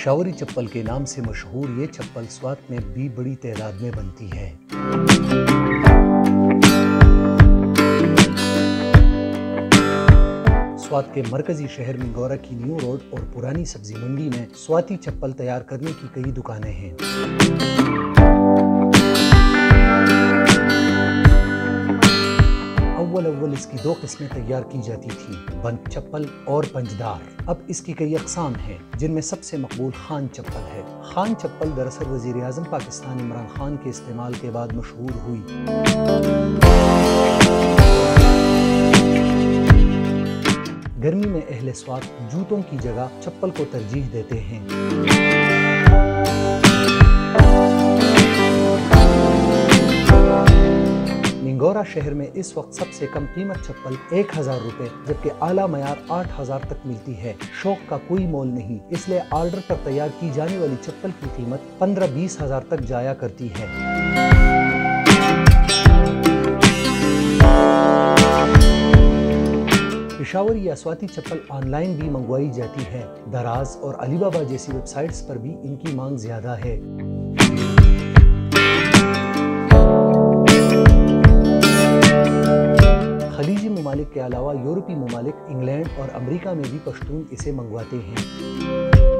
पेशावरी चप्पल के नाम से मशहूर ये चप्पल स्वात में भी बड़ी तादाद में बनती है। स्वात के मरकजी शहर मिंगोरा की न्यू रोड और पुरानी सब्जी मंडी में स्वाती चप्पल तैयार करने की कई दुकानें हैं। अव्वल इसकी दो किस्में तैयार की जाती थी, बंद चप्पल और पंजदार। अब इसकी कई अक़साम हैं, जिनमें सबसे मकबूल खान चप्पल है। खान चप्पल दरअसल वज़ीर आज़म पाकिस्तान इमरान खान के इस्तेमाल के बाद मशहूर हुई। गर्मी में अहले स्वात जूतों की जगह चप्पल को तरजीह देते हैं। मिंगोरा शहर में इस वक्त सबसे कम कीमत चप्पल 1000 रुपए, जबकि आला मयार 8000 तक मिलती है। शौक का कोई मोल नहीं, इसलिए ऑर्डर पर तैयार की जाने वाली चप्पल की कीमत 15-20 हजार तक जाया करती है। पेशावरी या स्वाती चप्पल ऑनलाइन भी मंगवाई जाती है। दराज और अलीबाबा जैसी वेबसाइट्स पर भी इनकी मांग ज्यादा है। खलीजी ममालिक के अलावा यूरोपी ममालिक, इंग्लैंड और अमेरिका में भी पश्तून इसे मंगवाते हैं।